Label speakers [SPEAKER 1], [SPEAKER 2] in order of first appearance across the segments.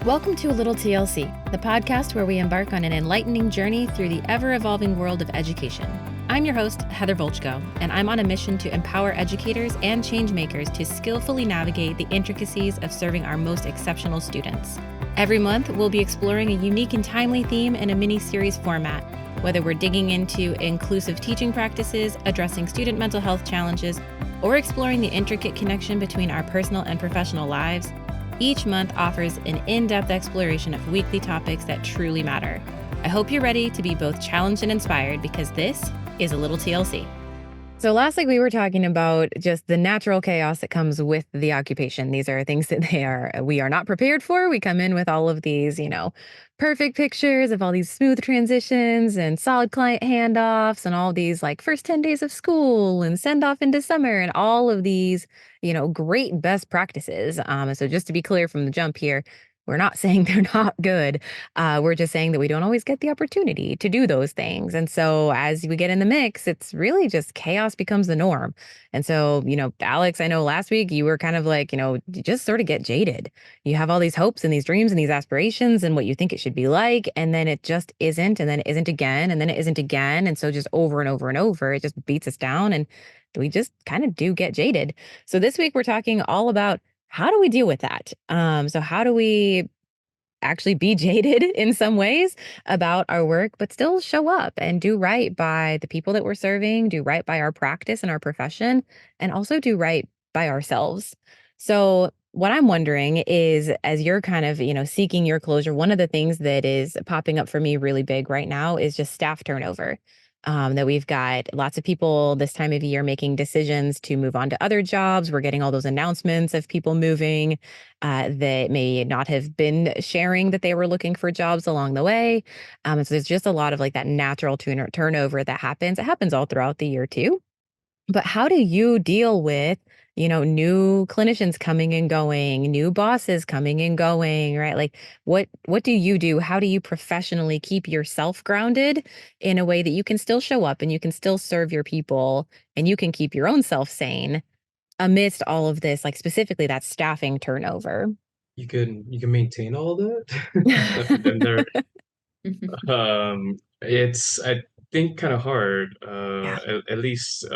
[SPEAKER 1] Welcome to A Little TLC, the podcast where we embark on an enlightening journey through the ever-evolving world of education. I'm your host, Heather Volchko, and I'm on a mission to empower educators and change makers to skillfully navigate the intricacies of serving our most exceptional students. Every month, we'll be exploring a unique and timely theme in a mini-series format, whether we're digging into inclusive teaching practices, addressing student mental health challenges, or exploring the intricate connection between our personal and professional lives. Each month offers an in-depth exploration of weekly topics that truly matter. I hope you're ready to be both challenged and inspired because this is A Little TLC. So last week we were talking about just the natural chaos that comes with the occupation. These are things that we are not prepared for. We come in with all of these, perfect pictures of all these smooth transitions and solid client handoffs and all these like first 10 days of school and send off into summer and all of these, great best practices. So just to be clear from the jump here, we're not saying they're not good. We're just saying that we don't always get the opportunity to do those things. And so as we get in the mix, it's really just chaos becomes the norm. And so, Alex, I know last week you were kind of like, you just sort of get jaded. You have all these hopes and these dreams and these aspirations and what you think it should be like. And then it just isn't. And then it isn't again. And then it isn't again. And so just over and over and over, it just beats us down. And we just kind of do get jaded. So this week we're talking all about how do we deal with that? So how do we actually be jaded in some ways about our work, but still show up and do right by the people that we're serving, do right by our practice and our profession, and also do right by ourselves. So what I'm wondering is, as you're kind of, seeking your closure, one of the things that is popping up for me really big right now is just staff turnover. That we've got lots of people this time of year making decisions to move on to other jobs. We're getting all those announcements of people moving that may not have been sharing that they were looking for jobs along the way. And so there's just a lot of like that natural turnover that happens. It happens all throughout the year too. But how do you deal with, new clinicians coming and going, new bosses coming and going, right? Like what do you do? How do you professionally keep yourself grounded in a way that you can still show up and you can still serve your people and you can keep your own self sane amidst all of this, like specifically that staffing turnover?
[SPEAKER 2] You can maintain all that. And there, it's I think kind of hard.
[SPEAKER 1] Yeah.
[SPEAKER 2] At least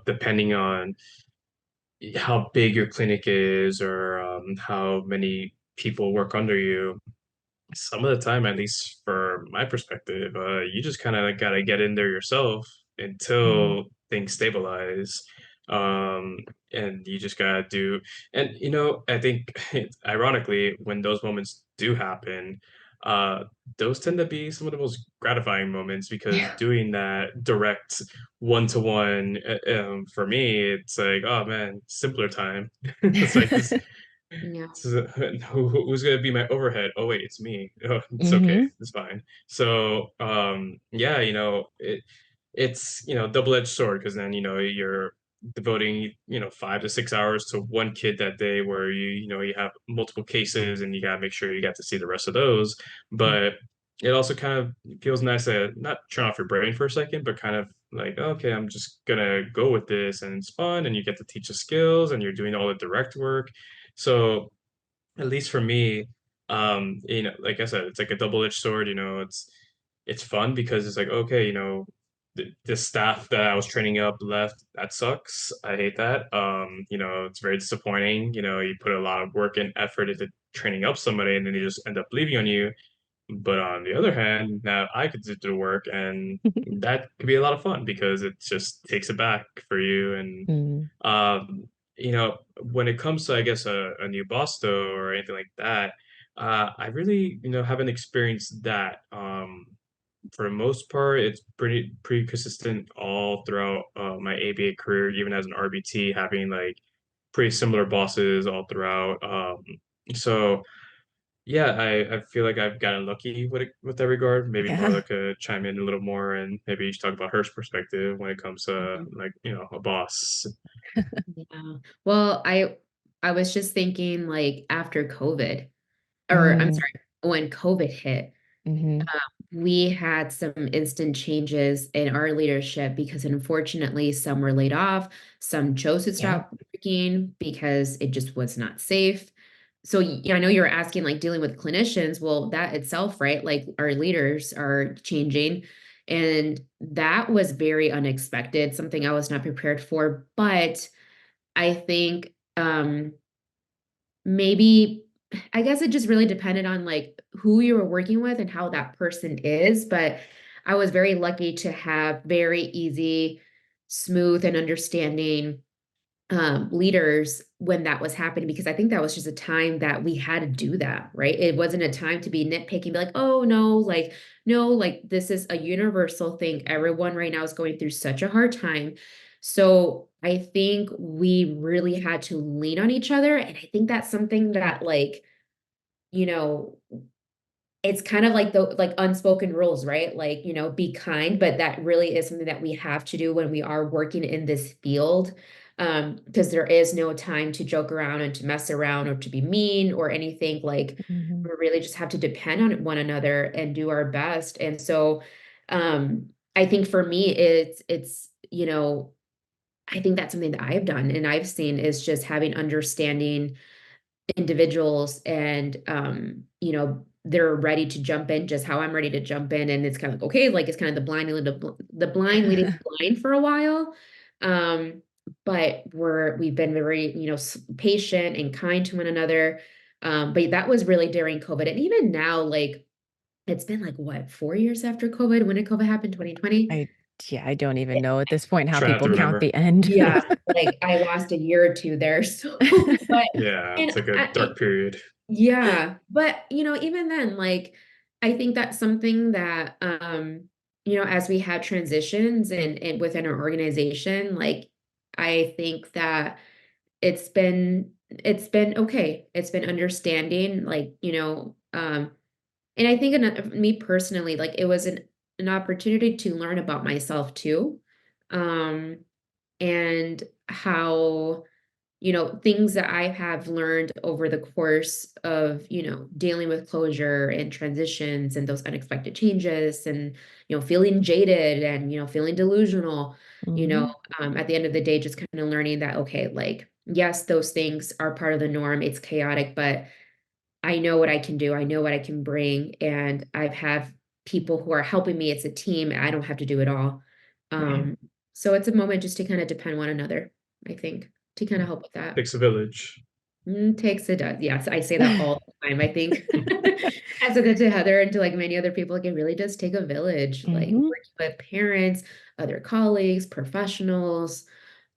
[SPEAKER 2] depending on how big your clinic is or how many people work under you. Some of the time, at least for my perspective, you just kind of got to get in there yourself
[SPEAKER 1] Mm.
[SPEAKER 2] until things stabilize. Um, and you just gotta do, and I think ironically, when those moments do happen, uh, those tend to be some of the most gratifying moments because
[SPEAKER 1] Yeah.
[SPEAKER 2] doing that direct one to one, for me, it's like, oh man, simpler time. It's like this
[SPEAKER 3] Yeah.
[SPEAKER 2] so, who's gonna be my overhead? Oh wait, it's me. Oh, it's okay.
[SPEAKER 1] Hmm.
[SPEAKER 2] It's fine. So, yeah, it's double-edged sword because then you're devoting 5 to 6 hours to one kid that day where you have multiple cases and you gotta make sure you got to see the rest of those. But it also kind of feels nice to not turn off your brain for a second, but kind of like, okay, I'm just gonna go with this and it's fun and you get to teach the skills and you're doing all the direct work. So at least for me, like I said, it's like a double-edged sword. It's fun because it's like, okay, the staff that I was training up left. That sucks. I hate that. It's very disappointing. You put a lot of work and effort into training up somebody, and then they just end up leaving on you. But on the other hand, now I could do the work, and that could be a lot of fun because it just takes it back for you. And
[SPEAKER 1] Mm.
[SPEAKER 2] when it comes to, I guess, a new boss though, or anything like that, I really, haven't experienced that. For the most part, it's pretty consistent all throughout my ABA career, even as an RBT, having like pretty similar bosses all throughout. So yeah, I feel like I've gotten lucky with that regard. Maybe
[SPEAKER 1] Yeah.
[SPEAKER 2] Marla could chime in a little more, and maybe you should talk about her perspective when it comes to
[SPEAKER 3] Mhm.
[SPEAKER 2] like a boss.
[SPEAKER 3] Yeah. Well, I was just thinking like after COVID, or I'm
[SPEAKER 1] Mm.
[SPEAKER 3] sorry, when COVID hit,
[SPEAKER 1] Hmm.
[SPEAKER 3] we had some instant changes in our leadership because unfortunately some were laid off, some chose to
[SPEAKER 1] Yeah.
[SPEAKER 3] stop working because it just was not safe. so I know you were asking like dealing with clinicians. Well, that itself, right? Like our leaders are changing. And that was very unexpected, something I was not prepared for. But I think maybe I guess it just really depended on like who you were working with and how that person is. But I was very lucky to have very easy, smooth, and understanding leaders when that was happening, because I think that was just a time that we had to do that, right? It wasn't a time to be nitpicking, be like, oh no, like, no, like this is a universal thing. Everyone right now is going through such a hard time. So I think we really had to lean on each other. And I think that's something that like, you know, it's kind of like the like unspoken rules, right? Like, be kind, but that really is something that we have to do when we are working in this field. Because there is no time to joke around and to mess around or to be mean or anything. Like
[SPEAKER 1] Mhm.
[SPEAKER 3] we really just have to depend on one another and do our best. And so I think for me I think that's something that I've done and I've seen is just having understanding individuals and they're ready to jump in just how I'm ready to jump in, and it's kind of like okay, like it's kind of the blind leading the blind for a while. But we've been very patient and kind to one another. But that was really during COVID, and even now, like it's been like what, 4 years after COVID? When did COVID happen? 2020?
[SPEAKER 1] I yeah, I don't even know at this point how
[SPEAKER 2] Trying to
[SPEAKER 1] people count
[SPEAKER 2] remember.
[SPEAKER 1] the end.
[SPEAKER 3] Yeah, like I lost a year or two there. So but
[SPEAKER 2] Yeah,
[SPEAKER 3] and
[SPEAKER 2] it's like a dark period.
[SPEAKER 3] yeah, but even then, like I think that's something that as we had transitions and within our organization, like I think that it's been okay. It's been understanding, like, and I think me personally, like it was an opportunity to learn about myself too. Um and how things that I have learned over the course of, dealing with closure and transitions and those unexpected changes and, feeling jaded and, feeling delusional, you know,
[SPEAKER 1] Mhm.
[SPEAKER 3] at the end of the day, just kind of learning that, okay, like, yes, those things are part of the norm. It's chaotic, but I know what I can do. I know what I can bring. And I've have people who are helping me. It's a team. I don't have to do it all.
[SPEAKER 1] Right.
[SPEAKER 3] Um, so it's a moment just to kind of depend one another, I think, to kind of help with that.
[SPEAKER 2] Takes a village.
[SPEAKER 3] Takes it does. Yes, I say that all the time. I think I said that to Heather and to like many other people. Like it really does take a village, like
[SPEAKER 1] Mhm.
[SPEAKER 3] working with parents, other colleagues, professionals.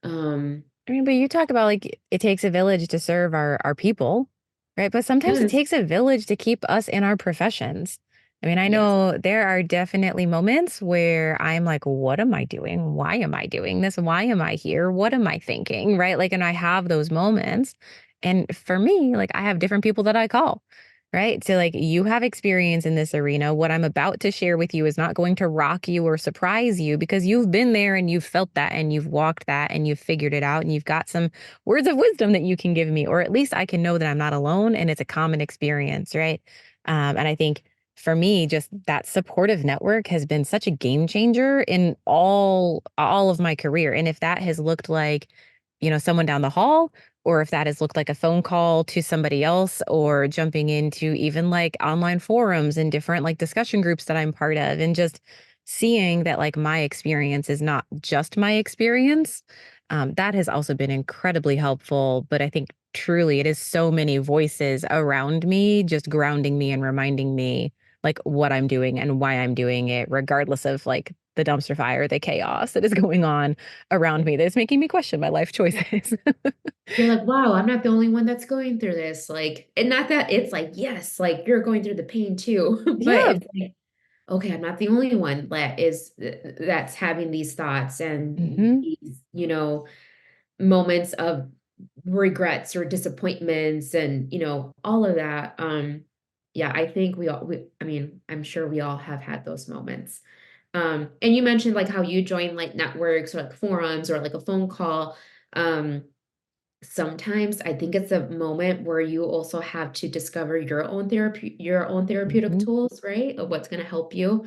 [SPEAKER 3] Um,
[SPEAKER 1] I mean, but you talk about like it takes a village to serve our people, right? But sometimes it
[SPEAKER 3] yes,
[SPEAKER 1] takes a village to keep us in our professions. I mean, I
[SPEAKER 3] yes,
[SPEAKER 1] know there are definitely moments where I'm like, what am I doing? Why am I doing this? Why am I here? What am I thinking? Right. Like, and I have those moments. And for me, like, I have different people that I call. Right. So, like, you have experience in this arena. What I'm about to share with you is not going to rock you or surprise you because you've been there and you've felt that and you've walked that and you've figured it out and you've got some words of wisdom that you can give me, or at least I can know that I'm not alone and it's a common experience. Right. And I think for me, just that supportive network has been such a game changer in all of my career. And if that has looked like, someone down the hall, or if that has looked like a phone call to somebody else, or jumping into even like online forums and different like discussion groups that I'm part of, and just seeing that like my experience is not just my experience, that has also been incredibly helpful. But I think truly it is so many voices around me, just grounding me and reminding me like what I'm doing and why I'm doing it, regardless of like the dumpster fire, the chaos that is going on around me that's making me question my life choices.
[SPEAKER 3] you're like, wow, I'm not the only one that's going through this. Like, and not that it's like, yes, like you're going through the pain too, but
[SPEAKER 1] Yeah.
[SPEAKER 3] it's like, okay, I'm not the only one that's having these thoughts and
[SPEAKER 1] Hmm.
[SPEAKER 3] these, moments of regrets or disappointments and, all of that. Yeah, I think I mean, I'm sure we all have had those moments. And you mentioned like how you join like networks or like forums or like a phone call. Um, Sometimes I think it's a moment where you also have to discover your own therapeutic
[SPEAKER 1] Hmm.
[SPEAKER 3] tools, right? Of what's going to help you.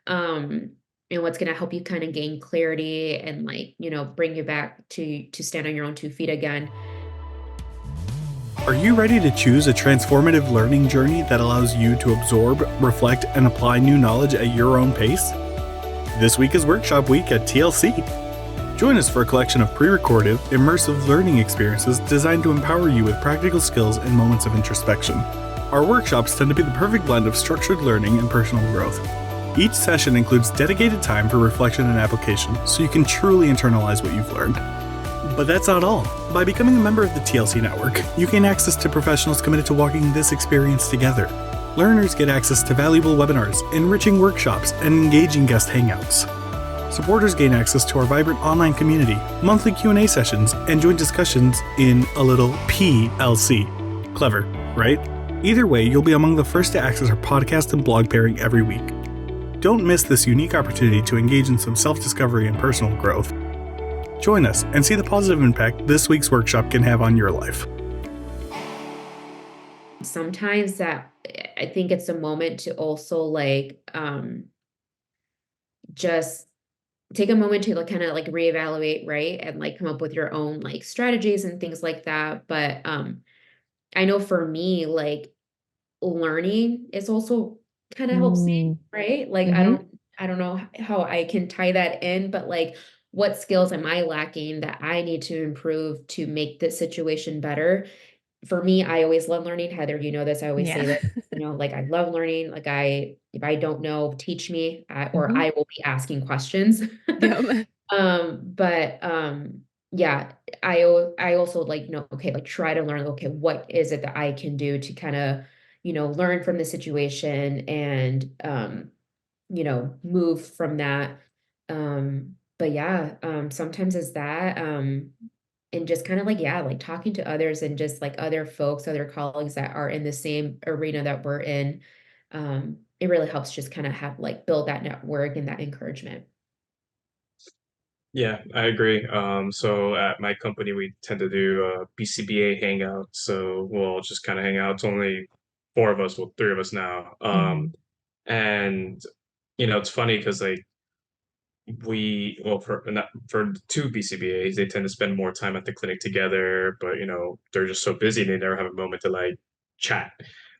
[SPEAKER 3] Um, and what's going to help you kind of gain clarity and like, bring you back to stand on your own 2 feet again.
[SPEAKER 4] Are you ready to choose a transformative learning journey that allows you to absorb, reflect, and apply new knowledge at your own pace? This week is Workshop Week at TLC. Join us for a collection of pre-recorded, immersive learning experiences designed to empower you with practical skills and moments of introspection. Our workshops tend to be the perfect blend of structured learning and personal growth. Each session includes dedicated time for reflection and application, so you can truly internalize what you've learned. But that's not all. By becoming a member of the TLC Network, you gain access to professionals committed to walking this experience together. Learners get access to valuable webinars, enriching workshops, and engaging guest hangouts. Supporters gain access to our vibrant online community, monthly Q&A sessions, and joint discussions in a little PLC. Clever, right? Either way, you'll be among the first to access our podcast and blog pairing every week. Don't miss this unique opportunity to engage in some self-discovery and personal growth. Join us and see the positive impact this week's workshop can have on your life.
[SPEAKER 3] Sometimes that I think it's a moment to also just take a moment to kind of reevaluate, right? And come up with your own strategies and things like that. But I know for me, learning is also kind of helps me, right? I don't know how I can tie that in, but what skills am I lacking that I need to improve to make this situation better? For me, I always love learning. Heather, you know this. I always say
[SPEAKER 1] Yeah.
[SPEAKER 3] that, I love learning. If I don't know, teach me, or I will be asking questions.
[SPEAKER 1] Yep.
[SPEAKER 3] Yeah, I also know, okay, try to learn, okay, what is it that I can do to kind of, learn from the situation and, move from that. But yeah, sometimes it's that, and just kind of talking to others and just other folks, other colleagues that are in the same arena that we're in. It really helps just kind of have build that network and that encouragement.
[SPEAKER 2] Yeah, I agree. So at my company, we tend to do a BCBA hangout. So we'll just kind of hang out. It's only four of us, well, three of us now. And it's funny because for two BCBAs, they tend to spend more time at the clinic together, but they're just so busy they never have a moment to chat.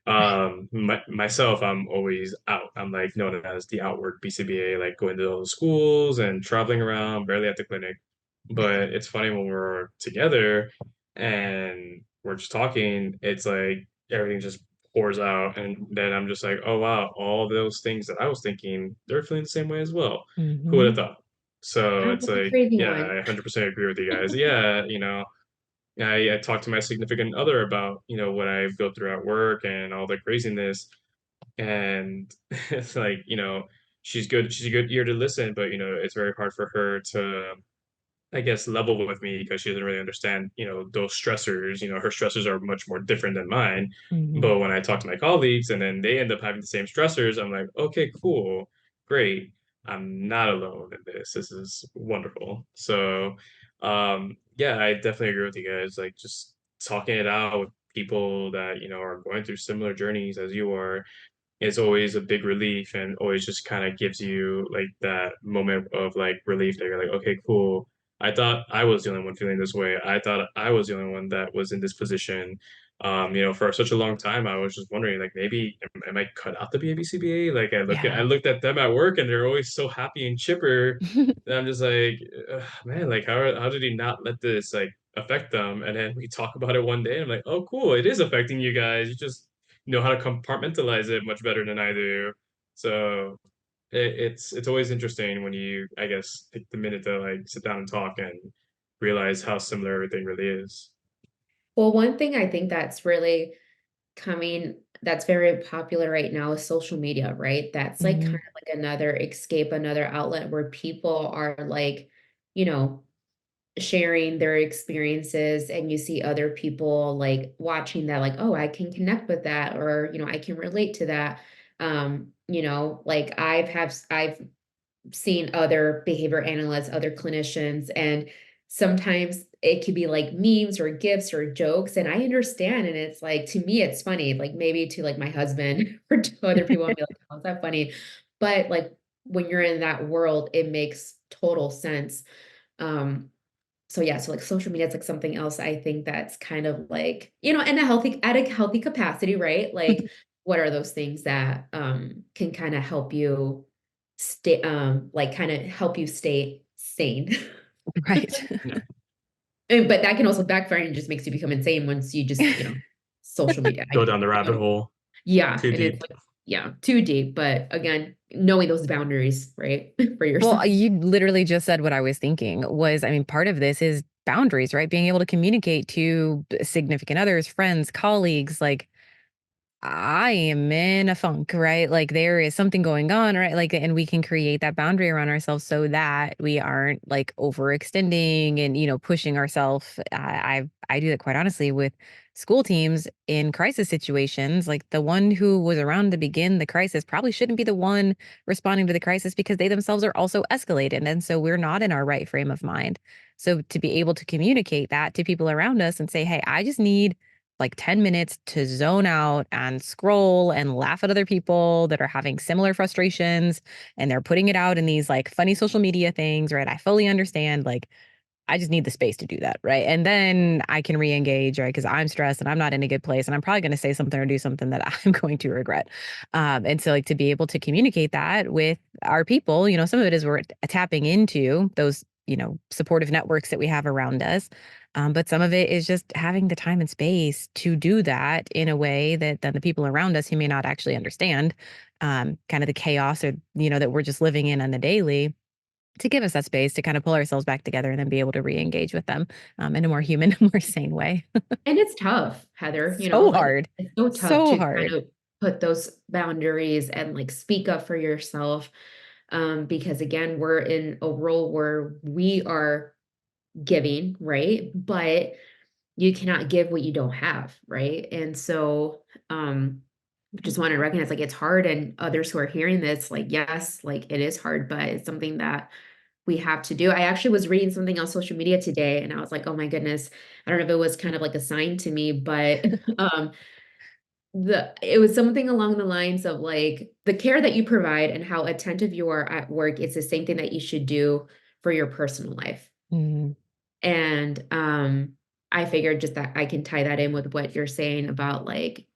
[SPEAKER 2] Myself, I'm always out. I'm known as the outward BCBA, going to those schools and traveling around, barely at the clinic. But it's funny when we're together and we're just talking, it's everything just pours out, and then I'm just oh wow, all those things that I was thinking, they're feeling the same way as well. Who would have thought? So
[SPEAKER 3] I'm
[SPEAKER 2] it's
[SPEAKER 3] the crazy
[SPEAKER 2] yeah,
[SPEAKER 3] one.
[SPEAKER 2] I 100% agree with you guys. Yeah, I talk to my significant other about what I go through at work and all the craziness, and it's she's a good ear to listen, but it's very hard for her to, I guess, level with me because she doesn't really understand, those stressors. Her stressors are much more different than mine. But when I talk to my colleagues and then they end up having the same stressors, I'm like, okay, cool, great. I'm not alone in this. This is wonderful. So, yeah, I definitely agree with you guys. Just talking it out with people that, are going through similar journeys as you are is always a big relief, and always just kind of gives you that moment of relief that you're okay, cool. I thought I was the only one feeling this way. I thought I was the only one that was in this position. For such a long time, I was just wondering, maybe am I cut out to be a BCBA? I
[SPEAKER 1] Yeah.
[SPEAKER 2] looked at them at work, and they're always so happy and chipper. And I'm just "Ugh, man, how did he not let this affect them?" And then we talk about it one day, and I'm like, oh, cool, it is affecting you guys. You just know how to compartmentalize it much better than I do. So it's always interesting when you, I guess, take the minute to sit down and talk and realize how similar everything really is.
[SPEAKER 3] Well, one thing I think that's really that's very popular right now is social media, right? That's kind of another escape, another outlet where people are you know, sharing their experiences, and you see other people watching that, oh, I can connect with that, or, I can relate to that. I've seen other behavior analysts, other clinicians, and sometimes it could be memes or gifs or jokes. And I understand. And it's to me, it's funny, maybe to my husband or to other people, and be oh, is that funny? But when you're in that world, it makes total sense. Um, so yeah, so like social media is like something else I think that's kind of like, in at a healthy capacity, right? Like, what are those things that can kind of help you stay like kind of help you stay sane?
[SPEAKER 1] Right.
[SPEAKER 2] Yeah.
[SPEAKER 3] But that can also backfire and just makes you become insane once you just, social media.
[SPEAKER 2] Go down the rabbit hole
[SPEAKER 3] Yeah,
[SPEAKER 2] too
[SPEAKER 3] and it's
[SPEAKER 2] deep.
[SPEAKER 3] like, yeah, too deep. But again, knowing those boundaries, right, for yourself.
[SPEAKER 1] Well, you literally just said what I was thinking was, I mean, part of this is boundaries, right? Being able to communicate to significant others, friends, colleagues, like, I am in a funk, right? Like there is something going on, right? Like, and we can create that boundary around ourselves so that we aren't like overextending and, pushing ourselves. I do that quite honestly with school teams in crisis situations. Like the one who was around to begin the crisis probably shouldn't be the one responding to the crisis because they themselves are also escalated. And so we're not in our right frame of mind. So to be able to communicate that to people around us and say, hey, I just need like 10 minutes to zone out and scroll and laugh at other people that are having similar frustrations and they're putting it out in these like funny social media things, right? I fully understand. Like, I just need the space to do that, right? And then I can re-engage, right? Because I'm stressed and I'm not in a good place, and I'm probably going to say something or do something that I'm going to regret. And so, like, to be able to communicate that with our people, some of it is we're tapping into those, supportive networks that we have around us. But some of it is just having the time and space to do that in a way that then the people around us who may not actually understand, kind of the chaos or that we're just living in on the daily, to give us that space to kind of pull ourselves back together and then be able to re-engage with them in a more human, more sane way.
[SPEAKER 3] And it's tough, Heather,
[SPEAKER 1] So
[SPEAKER 3] like
[SPEAKER 1] hard.
[SPEAKER 3] it's so tough
[SPEAKER 1] So
[SPEAKER 3] to kind
[SPEAKER 1] hard.
[SPEAKER 3] of put those boundaries and like speak up for yourself. Because again, we're in a role where we are giving, right? But you cannot give what you don't have, right? And so just want to recognize like it's hard, and others who are hearing this, like, yes, like it is hard, but it's something that we have to do. I actually was reading something on social media today and I was like, oh my goodness, I don't know if it was kind of like a sign to me, but it was something along the lines of like the care that you provide and how attentive you are at work, it's the same thing that you should do for your personal life.
[SPEAKER 1] Mhm.
[SPEAKER 3] And I figured just that I can tie that in with what you're saying about like,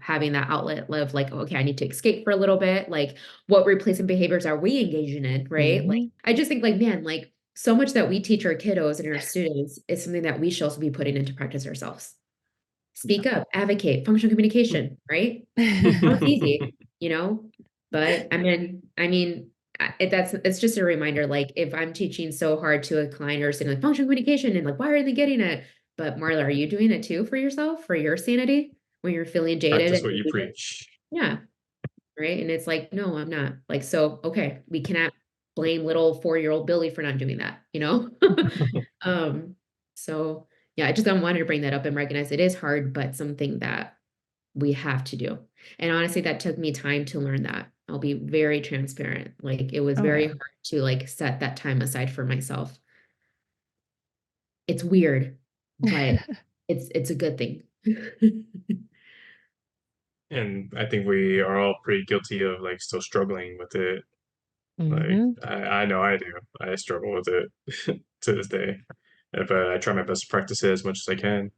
[SPEAKER 3] having that outlet of like, okay, I need to escape for a little bit. Like, what replacement behaviors are we engaging in? Right. Like,
[SPEAKER 1] Mhm.
[SPEAKER 3] I just think like, man, like so much that we teach our kiddos and our students is something that we should also be putting into practice ourselves. Speak up, advocate, functional communication, right? Sounds easy, but it's just a reminder, like if I'm teaching so hard to a client or saying like functional communication and like, why are they getting it? But Marla, are you doing it too for yourself, for your sanity when you're feeling jaded?
[SPEAKER 2] Practice what you preach.
[SPEAKER 3] Yeah. Right. And it's like, no, I'm not like, so, okay, we cannot blame little 4-year-old Billy for not doing that, Um, so yeah, I wanted to bring that up and recognize it is hard, but something that we have to do. And honestly, that took me time to learn that. I'll be very transparent. Like it was
[SPEAKER 1] Oh,
[SPEAKER 3] very
[SPEAKER 1] yeah.
[SPEAKER 3] hard to like set that time aside for myself. It's weird, but it's a good thing.
[SPEAKER 2] And I think we are all pretty guilty of like still struggling with it. Like
[SPEAKER 1] Mhm.
[SPEAKER 2] I know I do. I struggle with it to this day. But I try my best to practice it as much as I can.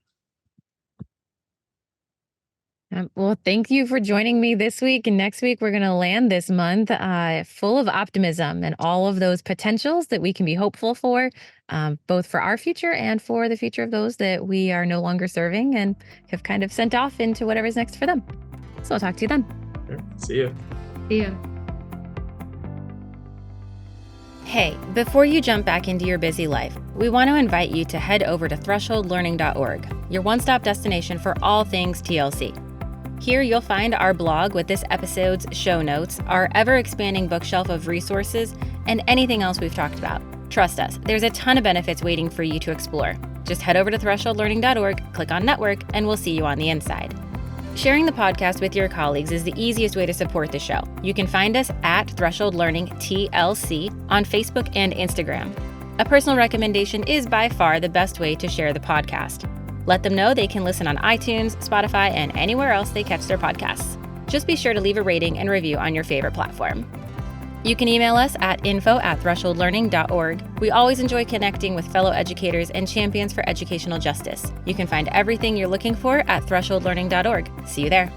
[SPEAKER 1] Well, thank you for joining me this week. And next week, we're going to land this month full of optimism and all of those potentials that we can be hopeful for, both for our future and for the future of those that we are no longer serving and have kind of sent off into whatever's next for them. So I'll talk to you then.
[SPEAKER 2] Okay, see ya.
[SPEAKER 3] See ya.
[SPEAKER 1] Hey, before you jump back into your busy life, we want to invite you to head over to thresholdlearning.org, your one-stop destination for all things TLC. Here you'll find our blog with this episode's show notes, our ever-expanding bookshelf of resources, and anything else we've talked about. Trust us, there's a ton of benefits waiting for you to explore. Just head over to thresholdlearning.org, click on network, and we'll see you on the inside. Sharing the podcast with your colleagues is the easiest way to support the show. You can find us at Threshold Learning TLC on Facebook and Instagram. A personal recommendation is by far the best way to share the podcast. Let them know they can listen on iTunes, Spotify, and anywhere else they catch their podcasts. Just be sure to leave a rating and review on your favorite platform. You can email us at info@thresholdlearning.org. We always enjoy connecting with fellow educators and champions for educational justice. You can find everything you're looking for at thresholdlearning.org. See you there.